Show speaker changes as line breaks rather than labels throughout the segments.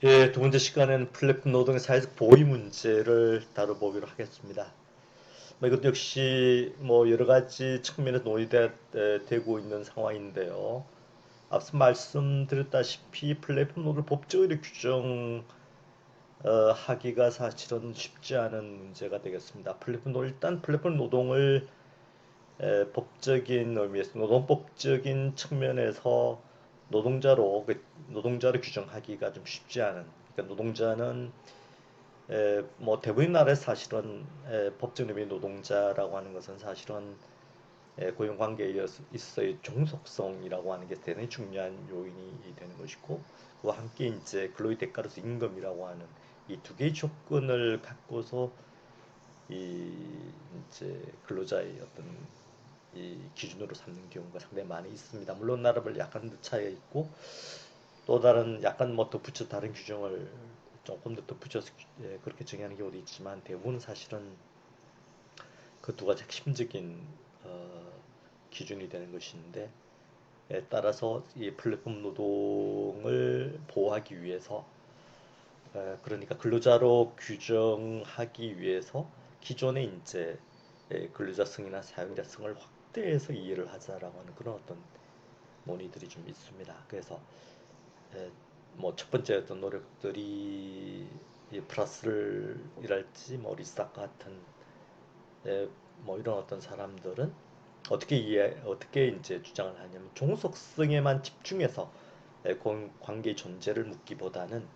예, 두 번째 시간에는 플랫폼 노동의 사회적 보위 문제를 다뤄보기로 하겠습니다. 이것도 역시 여러 가지 측면에서 논의되고 있는 상황인데요. 앞서 말씀드렸다시피 플랫폼 노동을 법적으로 규정하기가 사실은 쉽지 않은 문제가 되겠습니다. 일단 플랫폼 노동을 법적인 의미에서 노동법적인 측면에서 노동자로 노동자를 규정하기가 좀 쉽지 않은. 그러니까 노동자는 대부분 나라에 사실은 법정 의미 노동자라고 하는 것은 사실은 고용관계에 있어서의 종속성이라고 하는 게 대단히 중요한 요인이 되는 것이고, 그와 함께 이제 근로의 대가로서 임금이라고 하는 이 두 개의 조건을 갖고서 이 이제 근로자의 어떤 이 기준으로 삼는 경우가 상당히 많이 있습니다. 물론 나라별 약간 차이가 있고, 또 다른 약간 덧붙여 다른 규정을 조금 더 덧붙여서 그렇게 정의하는 경우도 있지만, 대부분 사실은 그 두 가지 핵심적인 기준이 되는 것인데, 따라서 이 플랫폼 노동을 보호하기 위해서, 그러니까 근로자로 규정하기 위해서 기존의 이제 근로자성이나 사용자성을 확대해서 이해를 하자라고 하는 그런 어떤 논의들이 좀 있습니다. 그래서 첫 번째 어떤 노력들이 이 플러스를 일할지 리스닥 같은 이런 어떤 사람들은 어떻게 이제 주장을 하냐면, 종속성에만 집중해서 관계의 존재를 묻기보다는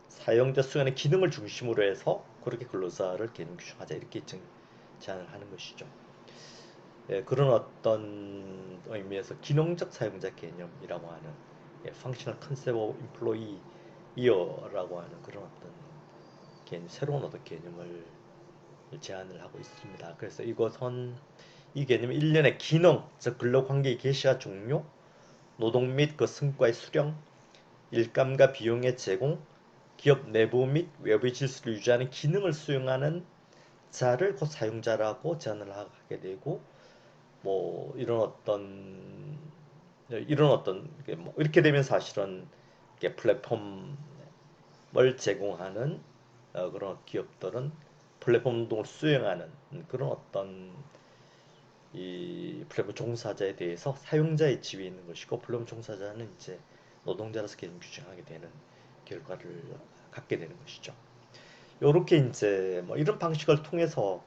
사용자 수간의 기능을 중심으로 해서 그렇게 근로자를 개념 규정하자, 이렇게 제안을 하는 것이죠. 그런 어떤 의미에서 기능적 사용자 개념이라고 하는, Functional Concept of Employee라고 하는 그런 어떤 새로운 어떤 개념을 제안을 하고 있습니다. 그래서 이것은 이 개념은 일련의 기능, 즉 근로관계의 개시와 종료, 노동 및 그 성과의 수령, 일감과 비용의 제공, 기업 내부 및 외부의 질서를 유지하는 기능을 수행하는 자를 곧 사용자라고 제안을 하게 되고, 이런 어떤 이렇게 되면 사실은 플랫폼을 제공하는 그런 기업들은 플랫폼 운동을 수행하는 그런 어떤 이 플랫폼 종사자에 대해서 사용자의 지위에 있는 것이고, 플랫폼 종사자는 이제 노동자로서 개념 규정하게 되는 결과를 갖게 되는 것이죠. 이렇게 이제 이런 방식을 통해서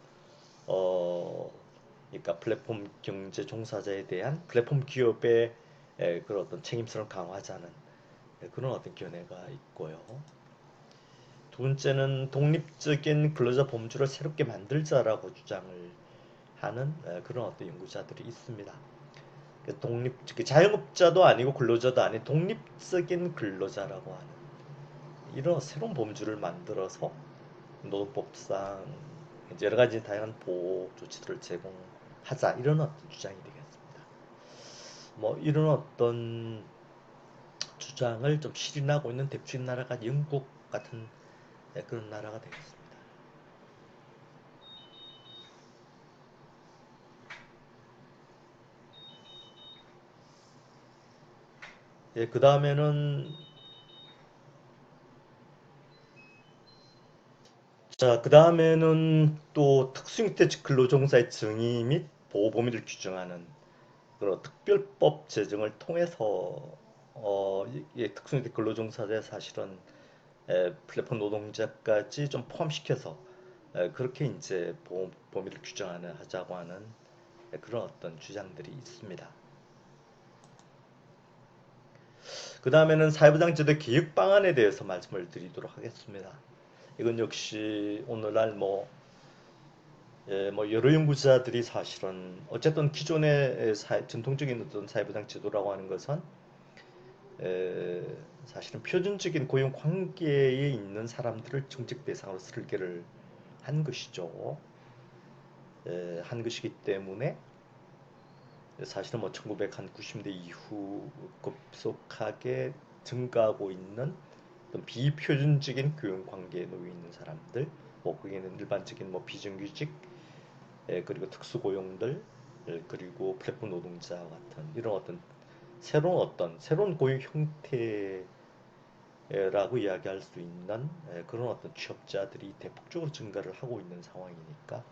어 그러니까 플랫폼 경제 종사자에 대한 플랫폼 기업의 그런 어떤 책임성을 강화하자는 그런 어떤 견해가 있고요. 두 번째는 독립적인 근로자 범주를 새롭게 만들자라고 주장을 하는 그런 어떤 연구자들이 있습니다. 자영업자도 아니고 근로자도 아닌 독립적인 근로자라고 하는 이런 새로운 범주를 만들어서 노동법상 이제 여러 가지 다양한 보호 조치들을 제공하자, 이런 어떤 주장이 되겠습니다. 이런 어떤 주장을 좀 실현하고 있는 대표적인 나라가 영국 같은 그런 나라가 되겠습니다. 예, 그 다음에는 또 특수형태직 근로종사의 정의 및 보호 범위를 규정하는 그런 특별법 제정을 통해서 특수형태 근로종사자의 사실은 플랫폼 노동자까지 좀 포함시켜서 그렇게 이제 보호 범위를 규정하는 하자고 하는 그런 어떤 주장들이 있습니다. 그 다음에는 사회보장 제도 개혁 방안에 대해서 말씀을 드리도록 하겠습니다. 이건 역시 오늘날 여러 연구자들이 사실은 어쨌든 기존의 전통적인 어떤 사회보장 제도라고 하는 것은 에, 사실은 표준적인 고용 관계에 있는 사람들을 정책 대상으로 설계를 한 것이죠. 한 것이기 때문에 사실은 1990년대 이후 급속하게 증가하고 있는 어떤 비표준적인 고용 관계에 놓여 있는 사람들, 거기에는 일반적인 비정규직, 그리고 특수고용들, 그리고 플랫폼 노동자 같은 이런 어떤 새로운 고용 형태의 라고 이야기할 수 있는 그런 어떤 취업자들이 대폭적으로 증가를 하고 있는 상황이니까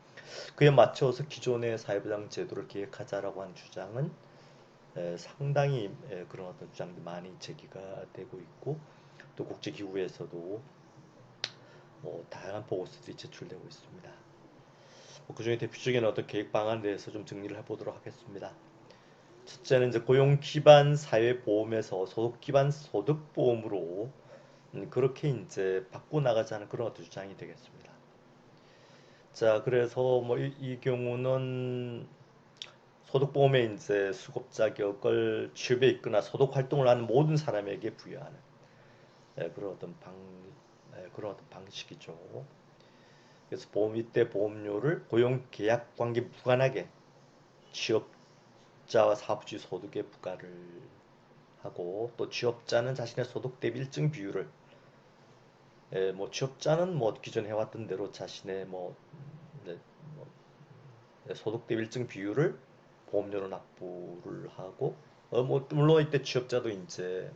그에 맞춰서 기존의 사회보장 제도를 계획하자라고 하는 주장은 상당히 그런 어떤 주장도 많이 제기가 되고 있고 또 국제기구에서도 뭐 다양한 보고서들이 제출되고 있습니다. 그중에 대표적인 어떤 계획 방안에 대해서 좀 정리를 해보도록 하겠습니다. 첫째는 이제 고용 기반 사회보험에서 소득 기반 소득보험으로 그렇게 이제 바꿔 나가자는 그런 어떤 주장이 되겠습니다. 자, 그래서 뭐 이 경우는 소득보험에 이제 수급 자격을 취업에 있거나 소득 활동을 하는 모든 사람에게 부여하는 그런 어떤 그런 어떤 방식이죠. 그래서 보험 이때 보험료를 고용 계약 관계 무관하게 취업자와 사업주 소득에 부과를 하고 또 취업자는 자신의 소득 대비 일정 비율을 뭐 취업자는 뭐 기존에 해왔던 대로 자신의 뭐, 네, 뭐 소득 대비 일정 비율을 보험료로 납부를 하고 뭐 물론 이때 취업자도 이제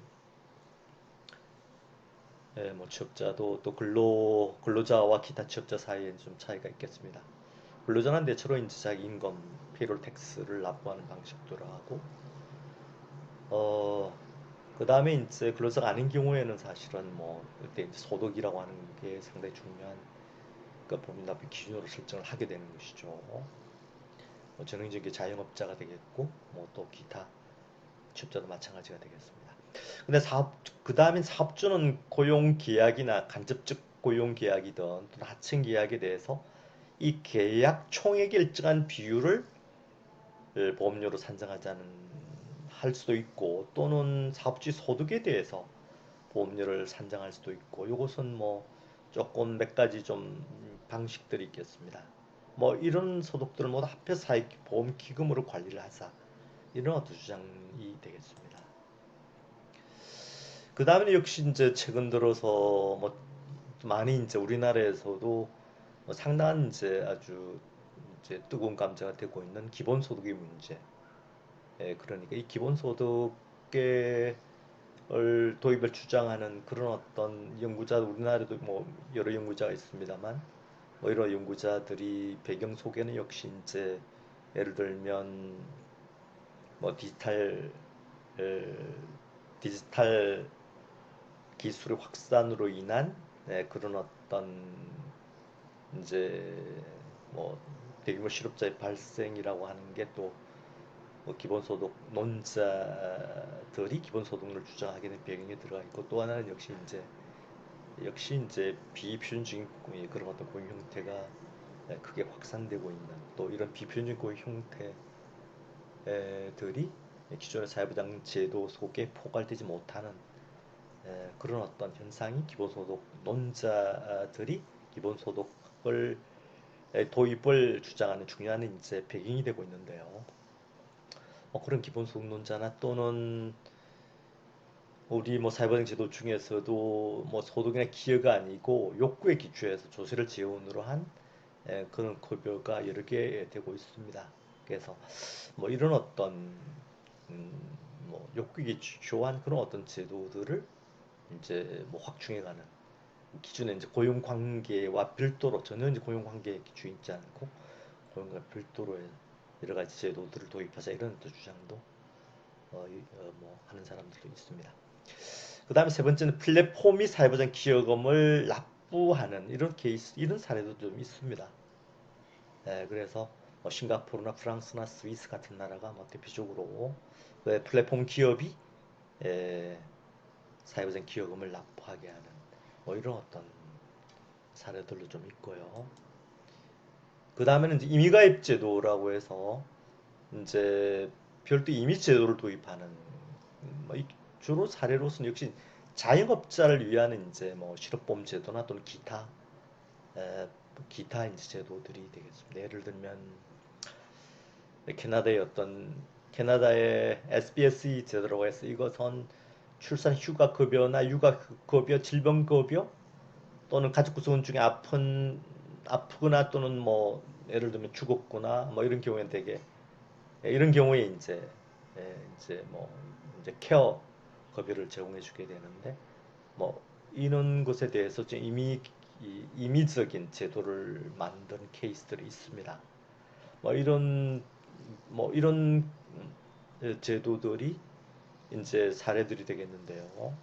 뭐 취업자도 또 근로자와 기타 취업자 사이에 좀 차이가 있겠습니다. 근로자는 대체로 이제 자기 임금 페이롤 텍스를 납부하는 방식으로 하고 어 그 다음에 이제 근로자가 아닌 경우에는 사실은 뭐 그때 이제 소득이라고 하는 게 상당히 중요한 그 법인 납부 기준으로 설정을 하게 되는 것이죠. 뭐 전형적인 자영업자가 되겠고 뭐 또 기타 취업자도 마찬가지가 되겠습니다. 근데 그 다음에 사업주는 고용 계약이나 간접적 고용 계약이든 또는 하청 계약에 대해서 이 계약 총액의 일정한 비율을 보험료로 산정하자는 할 수도 있고 또는 사업주 소득에 대해서 보험료를 산정할 수도 있고 이것은 뭐 조금 몇 가지 좀 방식들이 있겠습니다. 뭐 이런 소득들을 모두 합해서 사회보험기금으로 관리를 하자 이런 어떤 주장이 되겠습니다. 그 다음에 역시 이제 최근 들어서 뭐 많이 이제 우리나라에서도 뭐 상당한 이제 아주 이제 뜨거운 감자가 되고 있는 기본소득의 문제. 그러니까 이 기본소득의 도입을 주장하는 그런 어떤 연구자 우리나라에도 뭐 여러 연구자가 있습니다만 뭐 이런 연구자들이 배경 속에는 역시 이제 예를 들면 뭐 디지털 기술의 확산으로 인한 그런 어떤 이제 뭐 대규모 실업자의 발생이라고 하는 게또 뭐 기본소득 논자들이 기본소득을 주장하게 된 배경에 들어가 있고 또 하나는 역시 이제 비표준적인 그런 어떤 고용 형태가 크게 확산되고 있는 또 이런 비표준적인 고용 형태들이 기존의 사회보장 제도 속에 포괄되지 못하는 그런 어떤 현상이 기본소득 논자들이 기본소득을 도입을 주장하는 중요한 이제 배경이 되고 있는데요. 그런 기본소득 논자나 또는 우리 뭐 사회보장 제도 중에서도 뭐 소득이나 기여가 아니고 욕구에 기초해서 조세를 재원으로 한 그런 급여가 여러 개 되고 있습니다. 그래서 뭐 이런 어떤 뭐 욕구에 기초한 그런 어떤 제도들을 이제 뭐 확충해가는 기존에 이제 고용 관계와 별도로 전혀 이제 고용 관계에 기초 있지 않고 고용과 별도로 여러 가지 제도들을 도입하자 이런 또 주장도 뭐 하는 사람들도 있습니다. 그 다음에 세 번째는 플랫폼이 사회보장 기여금을 납부하는 이런 케이스, 이런 사례도 좀 있습니다. 그래서 뭐 싱가포르나 프랑스나 스위스 같은 나라가 뭐 대표적으로 플랫폼 기업이 사회보장 기여금을 납부하게 하는 뭐 이런 어떤 사례들도 좀 있고요. 그 다음에는 이제 임의가입 제도라고 해서 이제 별도 임의 제도를 도입하는 뭐 주로 사례로서는 역시 자영업자를 위한 이제 뭐 실업보험 제도나 또는 기타 이제 제도들이 되겠습니다. 예를 들면 캐나다의 SBSE 제도라고 해서 이것은 출산 휴가 급여나 육아 급여, 질병 급여 또는 가족 구성원 중에 아프거나 또는 뭐 예를 들면 죽었거나 뭐 이런 경우에 되게 이런 경우에 이제 뭐 이제 케어 급여를 제공해 주게 되는데 뭐 이런 것에 대해서 지금 이미 임의적인 제도를 만든 케이스들이 있습니다. 뭐 이런 제도들이 이제 사례들이 되겠는데요.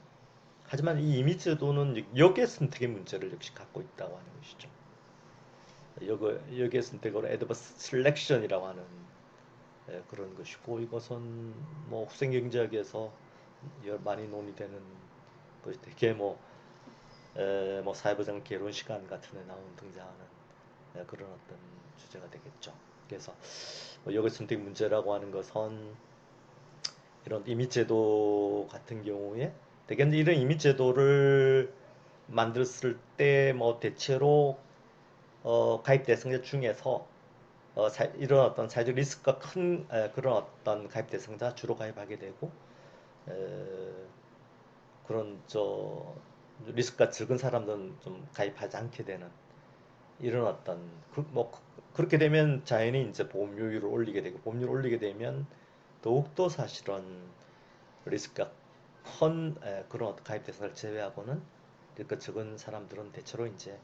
하지만 이 임의 제도는 역의 선택의 문제를 역시 갖고 있다고 하는 것이죠. 역의 선택으로 애드버스 셀렉션이라고 하는 그런 것이고, 이것은 뭐 후생 경제학에서 많이 논의되는 것이 되게 뭐 사회보장 개론 시간 같은 데 등장하는 그런 어떤 주제가 되겠죠. 그래서 뭐 역의 선택 문제라고 하는 것은 이런 이민제도 같은 경우에 대개 이런 이민제도를 만들었을 때 뭐 대체로 가입 대상자 중에서 이런 어떤 사회적 리스크가 큰 그런 어떤 가입 대상자 주로 가입하게 되고, 에, 그런 리스크가 적은 사람들은 좀 가입하지 않게 되는 이런 어떤 그렇게 되면 자연히 이제 보험료율을 올리게 되고, 보험료를 올리게 되면 더욱더 사실은 리스크가 큰 그런 어떤 가입 대상을 제외하고는 리스크가 적은 사람들은 대체로 이제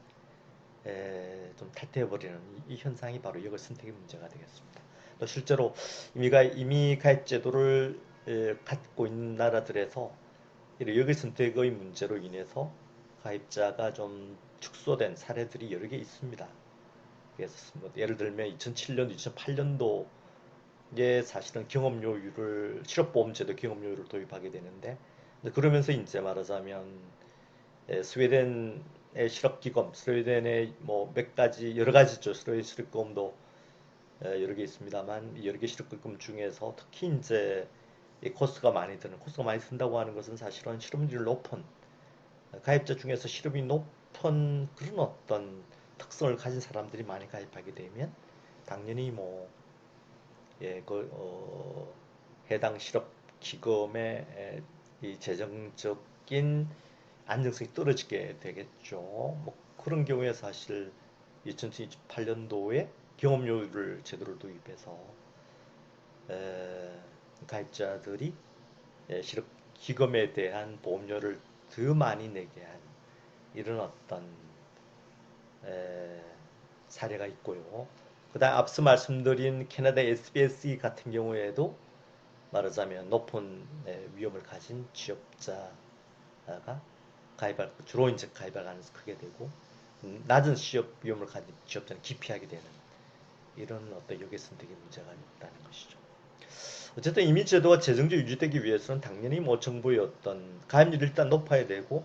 좀 탈퇴해버리는 이 현상이 바로 역을 선택의 문제가 되겠습니다. 또 실제로 이미 가입 제도를 갖고 있는 나라들에서 이런 역의 선택의 문제로 인해서 가입자가 좀 축소된 사례들이 여러 개 있습니다. 그래서 뭐 예를 들면 2007년, 2008년도에 사실은 경험료율을 실업보험제도 경험료율을 도입하게 되는데, 그러면서 이제 말하자면 스웨덴의 실업기금, 스웨덴의 뭐 몇 가지 여러 가지죠. 스웨덴 실업기금도 여러 개 있습니다만, 여러 개 실업기금 중에서 특히 이제 코스트가 많이 든다고 하는 것은 사실은 실업률이 높은 가입자 중에서 실업이 높은 그런 어떤 특성을 가진 사람들이 많이 가입하게 되면 당연히 해당 실업기금의 이 재정적인 안정성이 떨어지게 되겠죠. 뭐 그런 경우에 사실 2028년도에 경험료를 제도를 도입해서 가입자들이 실업기금에 대한 보험료를 더 많이 내게 한 이런 어떤 사례가 있고요. 그다음 앞서 말씀드린 캐나다 SBSE 같은 경우에도 말하자면 높은 위험을 가진 취업자가 주로 이제 가입할 가능성이 크게 되고, 낮은 취업 위험을 가진 취업자는 기피하게 되는 이런 어떤 역의 선택의 문제가 있다는 것이죠. 어쨌든 이민제도가 재정적 유지되기 위해서는 당연히 뭐 정부의 어떤 가입률이 일단 높아야 되고,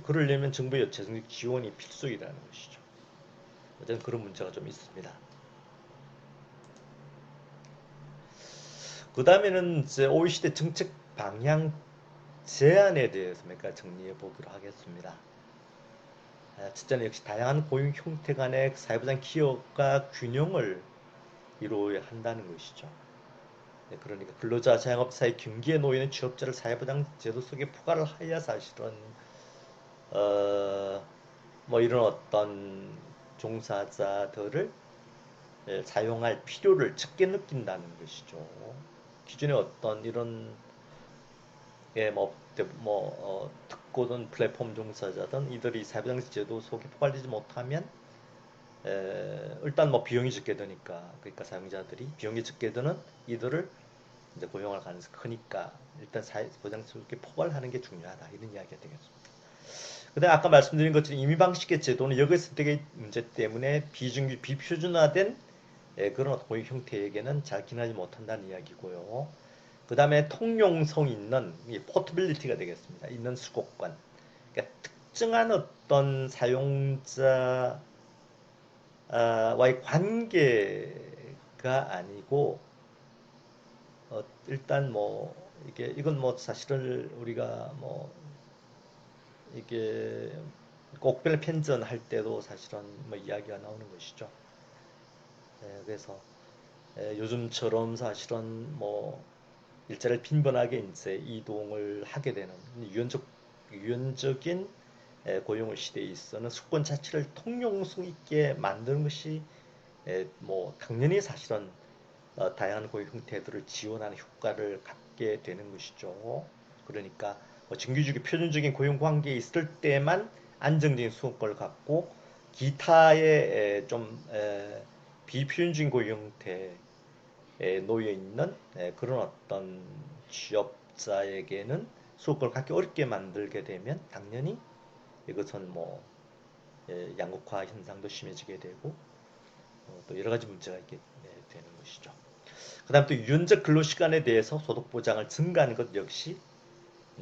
그러려면 정부의 재정적 지원이 필수이라는 것이죠. 어쨌든 그런 문제가 좀 있습니다. 그 다음에는 이제 OECD 정책 방향 제안에 대해서 몇 가지 정리해 보기로 하겠습니다. 첫째는 역시 다양한 고용 형태 간의 사회보장 기업과 균형을 이루어야 한다는 것이죠. 그러니까 근로자 자영업사의 경기에 놓이는 취업자를 사회보장 제도 속에 포괄을 하여 사실은 뭐 이런 어떤 종사자들을 사용할 필요를 적게 느낀다는 것이죠. 기존의 어떤 이런 특고든 플랫폼 종사자든 이들이 사회보장 제도 속에 포괄되지 못하면 일단 뭐 비용이 적게 드니까, 그러니까 사용자들이 비용이 적게 드는 이들을 이제 고용할 가능성이 크니까 일단 사회보장 속에 포괄하는 게 중요하다, 이런 이야기가 되겠습니다. 그다음 아까 말씀드린 것처럼 임의 방식의 제도는 역의 선택의 문제 때문에 비표준화된 그런 고용 형태에게는 잘 기능하지 못한다는 이야기고요. 그 다음에 통용성 있는 포터빌리티가 되겠습니다. 있는 수곡관. 그러니까 특정한 어떤 사용자와의 관계가 아니고, 일단 이건 사실은 우리가 이게 곡별 편전할 때도 사실은 이야기가 나오는 것이죠. 그래서 요즘처럼 사실은 일자리를 빈번하게 이제 이동을 하게 되는 유연적인 고용의 시대에 있어서는 수권 자체를 통용성 있게 만드는 것이 당연히 사실은 다양한 고용 형태들을 지원하는 효과를 갖게 되는 것이죠. 그러니까 뭐 정규직이 표준적인 고용 관계에 있을 때만 안정적인 수급을 갖고 기타의 좀 비표준적인 고용 형태에 놓여 있는 그런 어떤 취업자에게는 수급을 갖기 어렵게 만들게 되면 당연히 이것은 뭐 양극화 현상도 심해지게 되고 또 여러 가지 문제가 있게 되는 것이죠. 그다음 또 유연적 근로시간에 대해서 소득 보장을 증가하는 것 역시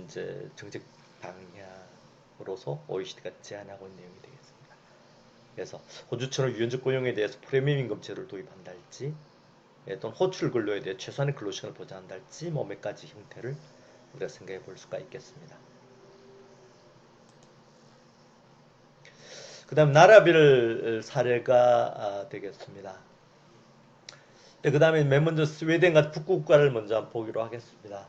이제 정책 방향으로서 OECD가 제안하고 있는 내용이 되겠습니다. 그래서 호주처럼 유연적 고용에 대해서 프리미엄 임금 제도를 도입한다 할지 또는 호출 근로에 대해 최소한의 근로시간을 보장한다 할지 뭐 몇 가지 형태를 우리가 생각해 볼 수가 있겠습니다. 그 다음 나라별 사례가 되겠습니다. 그 다음에 맨 먼저 스웨덴 같은 북극국가를 먼저 한번 보기로 하겠습니다.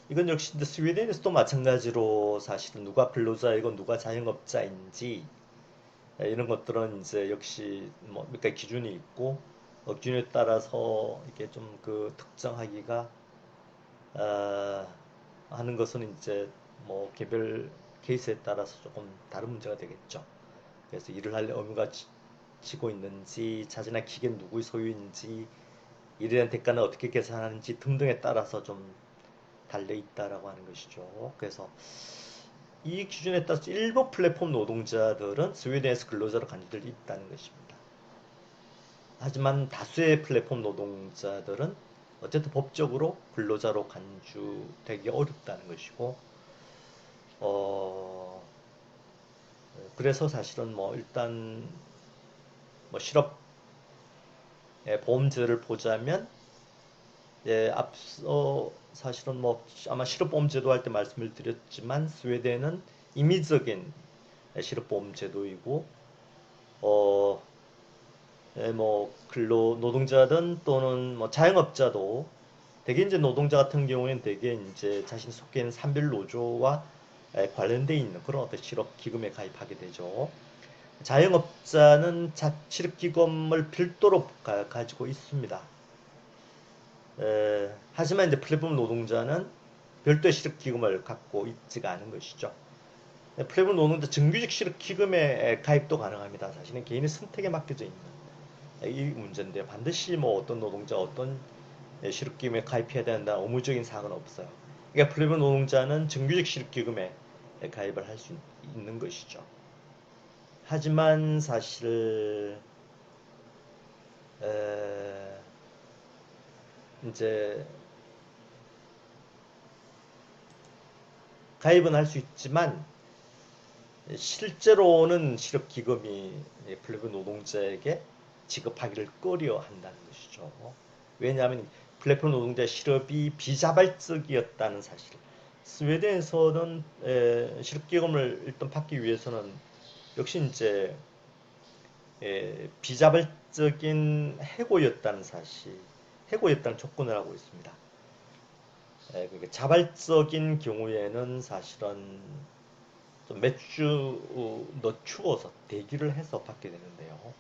이건 역시 스웨덴에서도 마찬가지로 사실은 누가 근로자이고 누가 자영업자인지 이런 것들은 이제 역시 뭐 몇 가지 기준이 있고 기준에 따라서 이렇게 좀 그 특정하기가 어, 하는 것은 이제 뭐 개별 케이스에 따라서 조금 다른 문제가 되겠죠. 그래서 일을 할 의무가 지고 있는지, 자재나 기계는 누구의 소유인지, 일에 대한 대가는 어떻게 계산하는지 등등에 따라서 좀 달려 있다라고 하는 것이죠. 그래서 이 기준에 따라서 일부 플랫폼 노동자들은 스웨덴에서 근로자로 간주될 있다는 것입니다. 하지만 다수의 플랫폼 노동자들은 어쨌든 법적으로 근로자로 간주되기 어렵다는 것이고, 어, 그래서 사실은 뭐 일단 뭐 실업 보험제를 보자면 앞서 사실은 뭐 아마 실업보험제도 할 때 말씀을 드렸지만 스웨덴은 임의적인 실업보험제도이고 어, 뭐 근로 노동자든 또는 뭐 자영업자도 대개 이제 노동자 같은 경우에는 대개 이제 자신이 속해 있는 산별 노조와 관련돼 있는 그런 어떤 실업 기금에 가입하게 되죠. 자영업자는 실업 기금을 별도로 가지고 있습니다. 하지만 이제 플랫폼 노동자는 별도의 실업 기금을 갖고 있지가 않은 것이죠. 플랫폼 노동자 정규직 실업 기금에 가입도 가능합니다. 자신의 개인의 선택에 맡겨져 있는 이 문제인데 반드시 뭐 어떤 노동자 어떤 실업기금에 가입해야 된다 의무적인 사항은 없어요. 그러니까 플랫폼 노동자는 정규직 실업기금에 가입을 할 수 있는 것이죠. 하지만 사실 이제 가입은 할 수 있지만 실제로는 실업기금이 플랫폼 노동자에게 지급하기를 꺼려 한다는 것이죠. 왜냐하면 플랫폼 노동자 실업이 비자발적이었다는 사실. 스웨덴에서는 실업기금을 일단 받기 위해서는 역시 이제 비자발적인 해고였다는 사실, 해고였다는 조건을 하고 있습니다. 그러니까 자발적인 경우에는 사실은 좀 몇 주 늦추어서 대기를 해서 받게 되는데요.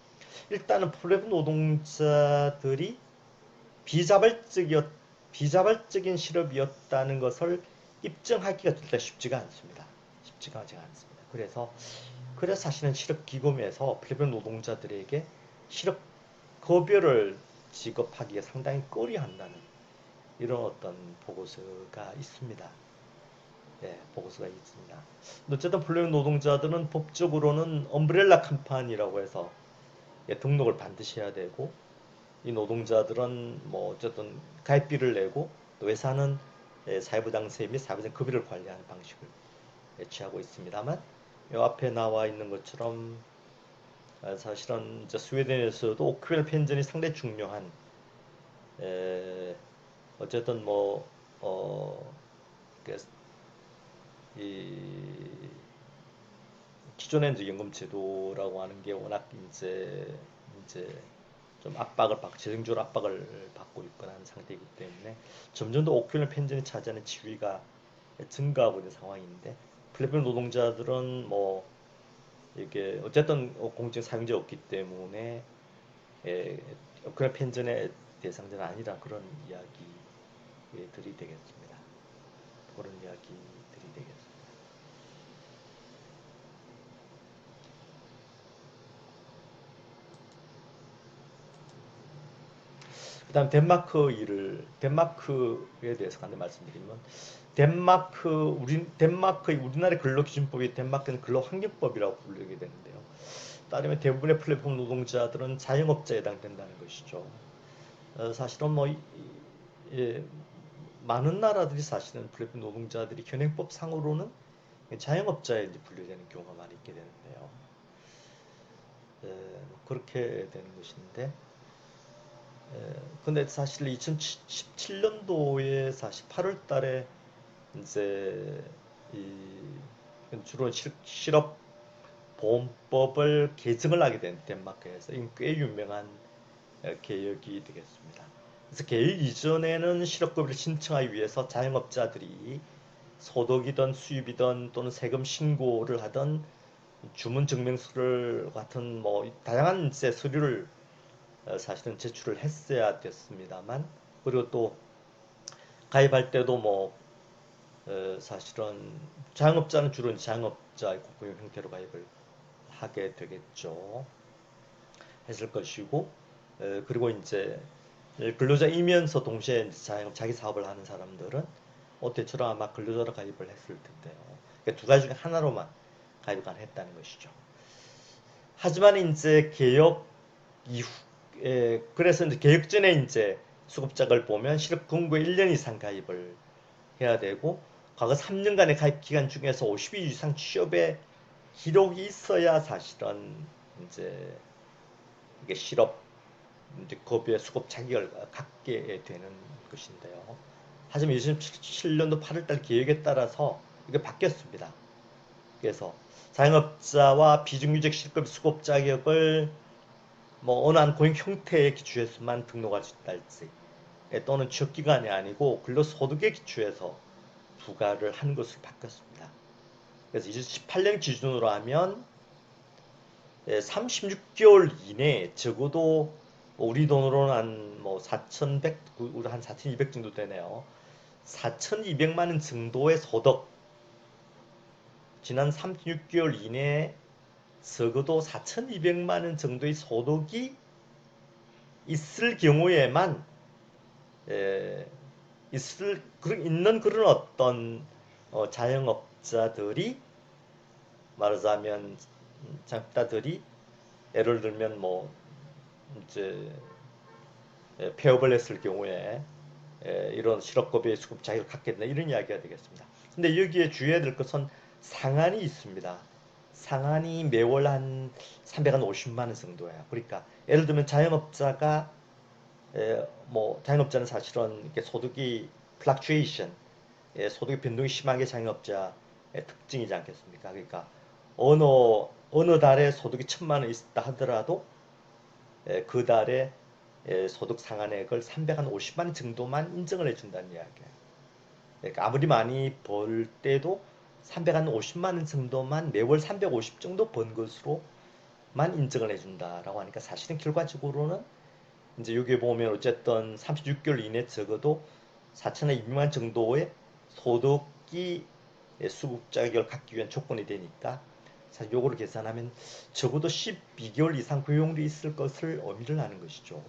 일단은 플랫폼 노동자들이 비자발적이었, 비자발적인 실업이었다는 것을 입증하기가 일단 쉽지가 않습니다. 쉽지가 않습니다. 그래서 사실은 실업기금에서 플랫폼 노동자들에게 실업 급여를 지급하기가 상당히 꺼려한다는 이런 어떤 보고서가 있습니다. 보고서가 있습니다. 어쨌든 플랫폼 노동자들은 법적으로는 엄브렐라 컴퍼니라고 해서 등록을 반드시 해야 되고 이 노동자들은 뭐 어쨌든 가입비를 내고 또 회사는 사회보장세 및 사회보장 급여를 관리하는 방식을 취하고 있습니다만 이 앞에 나와 있는 것처럼 사실은 이제 스웨덴에서도 오큐페이셔널 펜션이 상당히 중요한 어쨌든 뭐 이 기존의 이제 연금 제도라고 하는 게 워낙 이제 좀 재정적으로 압박을 받고 있거나 하는 상태이기 때문에 점점 더 오큐페이셔널 펜션이 차지하는 지위가 증가하고 있는 상황인데 플랫폼 노동자들은 뭐 이게 어쨌든 공적 사용자였기 때문에 오큐페이셔널 펜션의 대상자는 아니라 그런 이야기들이 되겠습니다. 그런 이야기들이 그다음 덴마크에 대해서 간단히 말씀드리면 덴마크의 우리나라의 근로기준법이 덴마크는 근로환경법이라고 부르게 되는데요. 따르면 대부분의 플랫폼 노동자들은 자영업자에 해당된다는 것이죠. 사실은 예, 많은 나라들이 사실은 플랫폼 노동자들이 현행법 상으로는 자영업자에 이제 분류되는 경우가 많이 있게 되는데요. 그렇게 되는 것인데, 근데 사실 2017년도에 사실 8월 달에 이제 이 주로 실업보험법을 개정을 하게 된 덴마크에서 꽤 유명한 개혁이 되겠습니다. 그래서 개혁 이전에는 실업급여를 신청하기 위해서 자영업자들이 소득이든 수입이든 또는 세금 신고를 하던 주문 증명서를 같은 뭐 다양한 이제 서류를 사실은 제출을 했어야 됐습니다만, 그리고 또 가입할 때도 뭐 사실은 자영업자는 주로 자영업자의 고용 형태로 가입을 하게 되겠죠. 했을 것이고, 그리고 이제 근로자이면서 동시에 자기 사업을 하는 사람들은 대체로 아마 근로자로 가입을 했을 텐데요. 그러니까 두 가지 중에 하나로만 가입을 가능했다는 것이죠. 하지만 이제 개혁 이후, 그래서 이제 개혁 전에 이제 수급자를 보면 실업 근무에 1년 이상 가입을 해야 되고, 과거 3년간의 가입 기간 중에서 50일 이상 취업의 기록이 있어야 사실은 이제 이게 실업 이제 급여 수급 자격을 갖게 되는 것인데요. 하지만 2017년도 8월달 계획에 따라서 이게 바뀌었습니다. 그래서 자영업자와 비정규직 실급 수급 자격을 뭐 어느 한 고용 형태에 기초해서만 등록할 수 있다 할지, 또는 취업 기간이 아니고 근로소득에 기초해서 부과를 한 것으로 바뀌었습니다. 그래서 2018년 기준으로 하면 36개월 이내에 적어도 우리 돈으로는 한뭐 4,100, 우리 한 4,200 정도 되네요. 4,200만 원 정도의 소득, 지난 36개월 이내에 적어도 4,200만 원 정도의 소득이 있을 경우에만 있는 그런 어떤 자영업자들이, 말하자면 자영업자들이 예를 들면 뭐 이제 폐업을 했을 경우에 이런 실업급여의 수급 자격을 갖게 된다, 이런 이야기가 되겠습니다. 근데 여기에 주의해야 될 것은 상한이 있습니다. 상한이 매월 한 350만 원 정도예요. 그러니까 예를 들면 자영업자가 뭐 자영업자는 사실은 이렇게 소득이 플락추에이션, 소득의 변동이 심하게 자영업자의 특징이지 않겠습니까? 그러니까 어느 어느 달에 소득이 1,000만 원 있다 하더라도 그 달에 소득 상한액을 350만 원 정도만 인정을 해준다는 이야기예요. 그러니까 아무리 많이 벌 때도 350만 원 정도만, 매월 350 정도 번 것으로만 인정을 해준다라고 하니까, 사실은 결과적으로는 이제 여기 보면 어쨌든 36개월 이내 적어도 4,200만 정도의 소득이 수급 자격을 갖기 위한 조건이 되니까, 자, 요거를 계산하면 적어도 12개월 이상 고용도 있을 것을 의미를 하는 것이죠.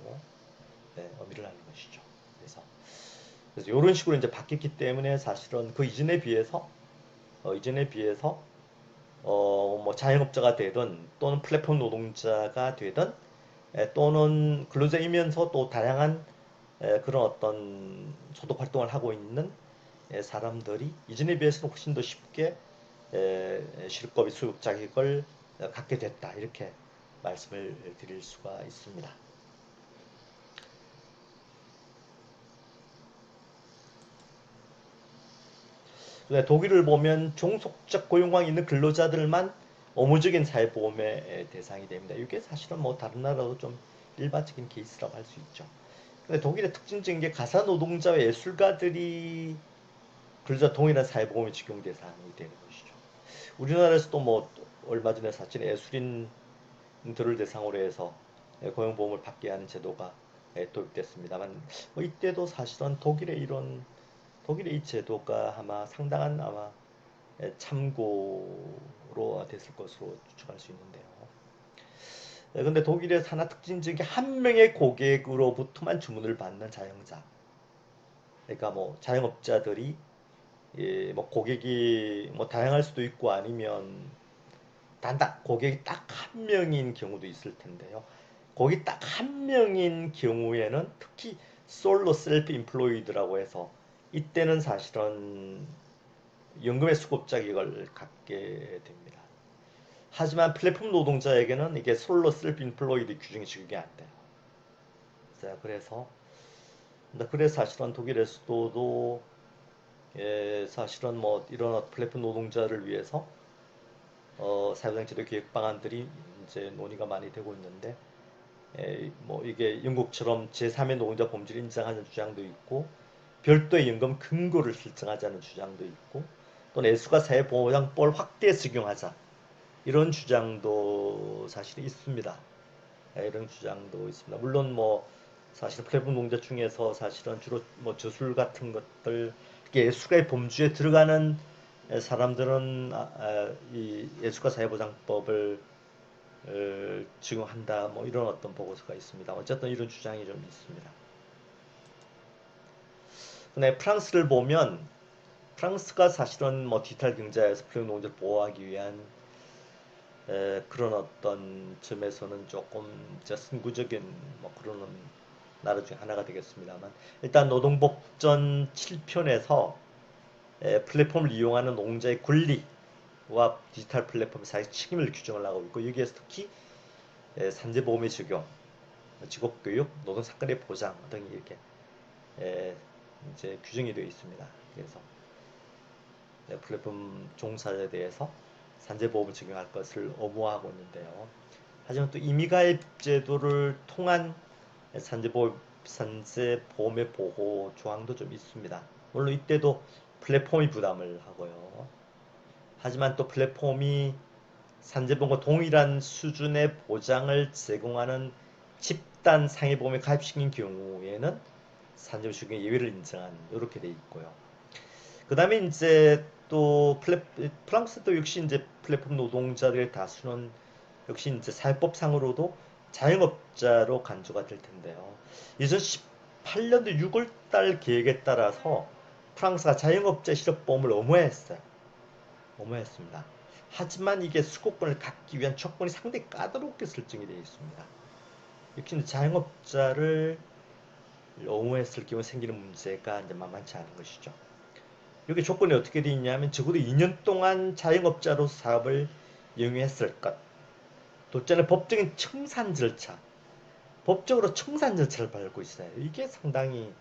네, 의미를 하는 것이죠. 그래서 이런 식으로 이제 바뀌었기 때문에 사실은 그 이전에 비해서 뭐 자영업자가 되든 또는 플랫폼 노동자가 되든 또는 근로자이면서 또 다양한 그런 어떤 소득 활동을 하고 있는 사람들이 이전에 비해서는 훨씬 더 쉽게 실업급여 수급 자격을 갖게 됐다, 이렇게 말씀을 드릴 수가 있습니다. 독일을 보면 종속적 고용망이 있는 근로자들만 의무적인 사회보험의 대상이 됩니다. 이게 사실은 뭐 다른 나라도 좀 일반적인 케이스라고 할 수 있죠. 근데 독일의 특징적인 게 가사 노동자와 예술가들이 근로자 동일한 사회보험의 적용 대상이 되는 것이죠. 우리나라에서도 뭐 얼마 전에 사실 예술인들을 대상으로 해서 고용보험을 받게 하는 제도가 도입됐습니다만, 뭐 이때도 사실은 독일의 이 제도가 아마 상당한 참고로 됐을 것으로 추측할 수 있는데요. 근데 독일에서 하나 특징적인 게 한 명의 고객으로부터만 주문을 받는 자영업자. 그러니까 뭐 자영업자들이 뭐 고객이 뭐 다양할 수도 있고 아니면 단딱 고객이 딱 한 명인 경우도 있을 텐데요. 고객이 딱 한 명인 경우에는 특히 솔로 셀프 인플로이드라고 해서 이때는 사실은 연금의 수급 자격을 갖게 됩니다. 하지만 플랫폼 노동자에게는 이게 솔로 셀프 인플로이드 규정이 적용이 안 돼요. 그래서 사실은 독일에서도 사실은 뭐 이런 플랫폼 노동자를 위해서 사회보장제도 기획 방안들이 이제 논의가 많이 되고 있는데 뭐 이게 영국처럼 제3의 노동자 범죄를 인정하는 주장도 있고 별도의 연금 근거를 설정하자는 주장도 있고 또는 애수가 사회보장법을 확대 적용하자 이런 주장도 사실 있습니다. 이런 주장도 있습니다. 물론 뭐 사실 플랫폼 노동자 중에서 사실은 주로 뭐 저술 같은 것들 예수가의 범주에 들어가는 사람들은 이 예수가 사회보장법을 적용한다 뭐 이런 어떤 보고서가 있습니다. 어쨌든 이런 주장이 좀 있습니다. 근데 프랑스를 보면 프랑스가 사실은 뭐 디지털 경제에서 플랫폼 노동자를 보호하기 위한 그런 어떤 점에서는 조금 선구적인 뭐 그런 나라 중 하나가 되겠습니다만 일단 노동법전 7편에서 플랫폼을 이용하는 노동자의 권리와 디지털 플랫폼의 사회 책임을 규정을 하고 있고 여기에서 특히 산재보험의 적용, 직업교육, 노동사건의 보장 등이 이렇게 이제 규정이 되어 있습니다. 그래서 플랫폼 종사자에 대해서 산재보험을 적용할 것을 의무화하고 있는데요. 하지만 또 임의가입 제도를 통한 산재보험의 보호 조항도 좀 있습니다. 물론 이때도 플랫폼이 부담을 하고요. 하지만 또 플랫폼이 산재보험과 동일한 수준의 보장을 제공하는 집단 상해보험에 가입시킨 경우에는 산재보험 적용 예외를 인정한 이렇게 돼 있고요. 그 다음에 이제 또 프랑스도 역시 이제 플랫폼 노동자들의 다수는 역시 이제 사회법상으로도 자영업자로 간주가 될 텐데요. 2018년도 6월달 계획에 따라서 프랑스가 자영업자 실업보험을 의무화했어요. 의무화했습니다. 하지만 이게 수급권을 갖기 위한 조건이 상당히 까다롭게 설정이 되어 있습니다. 역시 자영업자를 의무화했을 경우 생기는 문제가 이제 만만치 않은 것이죠. 여기 조건이 어떻게 되어 있냐면 적어도 2년 동안 자영업자로 사업을 영위했을 것. 둘째는 법적인 청산 절차. 법적으로 청산 절차를 밟고 있어요. 이게 상당히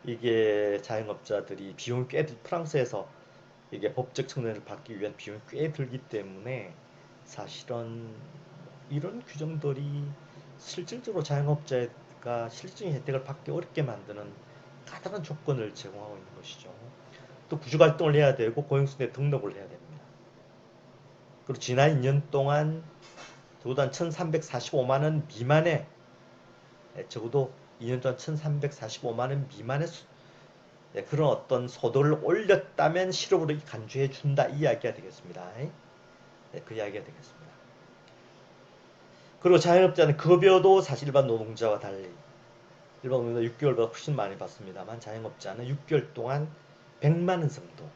이게 자영업자들이 비용이 꽤 프랑스에서 이게 법적 청산을 받기 위한 비용이 꽤 들기 때문에 사실은 이런 규정들이 실질적으로 자영업자가 실질적인 혜택을 받기 어렵게 만드는 까다로운 조건을 제공하고 있는 것이죠. 또 구직활동을 해야 되고 고용수에 등록을 해야 됩니다. 그리고 지난 2년 동안 적어도 1345만 원 미만의 적어도 2년 동안 1345만 원 미만의 그런 어떤 소득을 올렸다면 실업으로 간주해 준다 이 이야기가 되겠습니다. 그 이야기가 되겠습니다. 그리고 자영업자는 급여도 사실 일반 노동자와 달리 일반 노동자 6개월보다 훨씬 많이 받습니다만 자영업자는 6개월 동안 100만 원 정도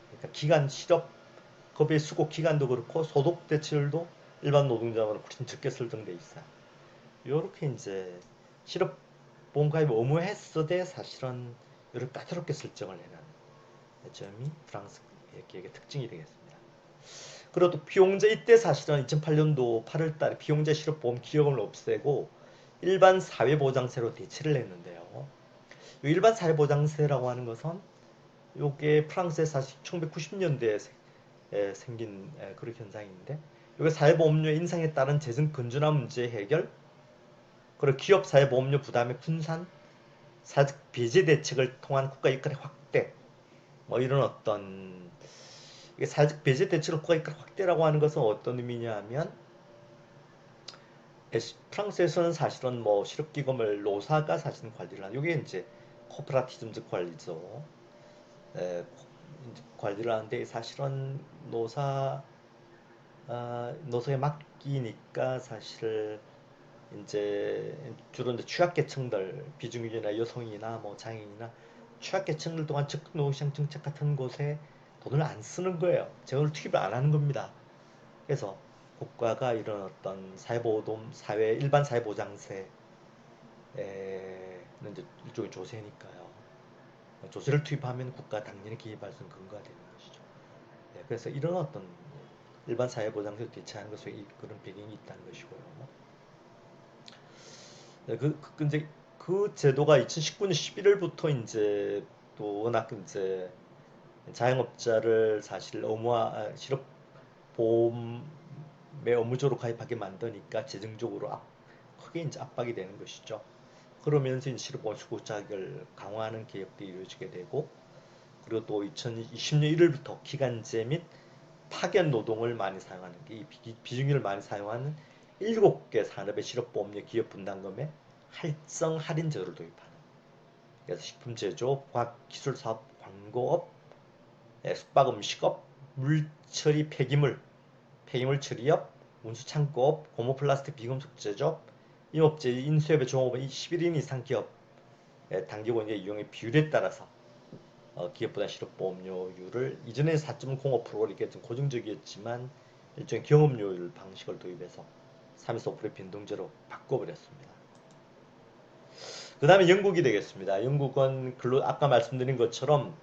그러니까 기간 실업 급여 수고 기간도 그렇고 소득 대체율도 일반 노동자보다 훨씬 적게 설정돼 있어요. 이렇게 이제 실업보험 가입 의무했어도 사실은 이렇게 까다롭게 설정을 해놓은 점이 프랑스 기획의 특징이 되겠습니다. 그리고 또 피용자 이때 사실은 2008년도 8월달에 피용자 실업보험 기여금을 없애고 일반 사회보장세로 대체를 했는데요. 일반 사회보장세라고 하는 것은 이게 프랑스의 사실 1990년대에 생긴 그런 현상인데 이게 사회보험료 인상에 따른 재정 건전화 문제 해결 그리고 기업 사회보험료 부담의 분산 사직 배제 대책을 통한 국가 역할의 확대 뭐 이런 어떤 이게 사직 배제 대책을 국가 역할 확대라고 하는 것은 어떤 의미냐 하면 프랑스에서는 사실은 뭐 실업기금을 노사가 사실은 관리를 하는 이게 이제 코퍼라티즘적 관리죠. 관리를 하는데 사실은 노사 노동에 맡기니까 사실 이제 주로 이제 취약계층들, 비중유지나 여성이나 뭐 장애인이나 취약계층들 동안 적극 노동시장 정책 같은 곳에 돈을 안 쓰는 거예요. 재원을 투입을 안 하는 겁니다. 그래서 국가가 이런 어떤 사회보험, 일반 사회보장세는 이제 일종의 조세니까요. 조세를 투입하면 국가 당연히 기입할 수 있는 근거가 되는 것이죠. 그래서 이런 어떤 일반 사회보장제도 대체하는 것에 그런 배경이 있다는 것이고요. 근데 그 제도가 2019년 11월부터 이제 또 워낙 이제 자영업자를 사실 실업보험에 의무적으로 가입하게 만드니까 재정적으로 크게 이제 압박이 되는 것이죠. 그러면서 이제 실업보험 수급 자격을 강화하는 개혁들이 이루어지게 되고, 그리고 또 2020년 1월부터 기간제 및 파견 노동을 많이 사용하는 게 비중률을 많이 사용하는 7개 산업의 실업보험료 기업 분담금에 할증 할인 제도를 도입하는. 그래서 식품 제조, 과학기술 사업, 광고업, 숙박음식업, 물처리 폐기물 처리업, 운수창고업, 고무플라스틱 비금속 제조업, 임업체 인수협의 종업원 11인 이상 기업 단기권의 이용의 비율에 따라서 기업보다 실업보험료율을 이전에 4.05% 이렇게 좀 고정적이었지만 일종의 경험료율 방식을 도입해서 3에서 5% 빈동제로 바꿔버렸습니다. 그 다음에 영국이 되겠습니다. 영국은 아까 말씀드린 것처럼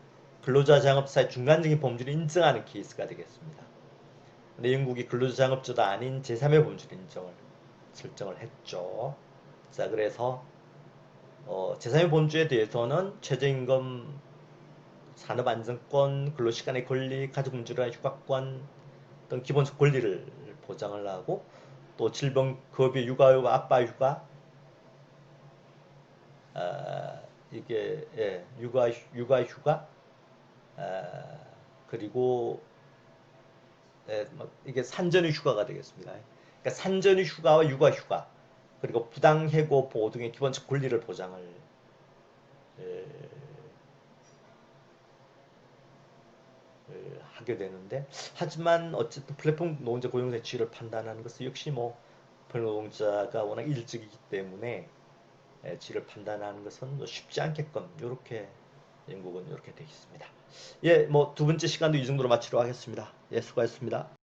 근로자 자영업사의 중간적인 범주를 인정하는 케이스가 되겠습니다. 근데 영국이 근로자 자영업자도 아닌 제3의 범주를 설정을 했죠. 자, 그래서 제3의 범주에 대해서는 최저임금, 산업안정권, 근로시간의 권리, 가족문제나 휴가권 등 기본적 권리를 보장을 하고, 또 질병, 급여, 육아휴가, 아빠휴가, 이게 육아휴가, 그리고 이게 산전의 휴가가 되겠습니다. 그러니까 산전의 휴가와 육아휴가, 그리고 부당해고 보호 등의 기본적 권리를 보장을 에, 하게 되는데, 하지만 어쨌든 플랫폼 노동자 고용의 지위를 판단하는 것은 역시 뭐 노동자가 워낙 일찍이기 때문에 지위를 판단하는 것은 쉽지 않게끔 이렇게 영국은 이렇게 되어 있습니다. 예, 뭐 두 번째 시간도 이 정도로 마치도록 하겠습니다. 예, 수고하셨습니다.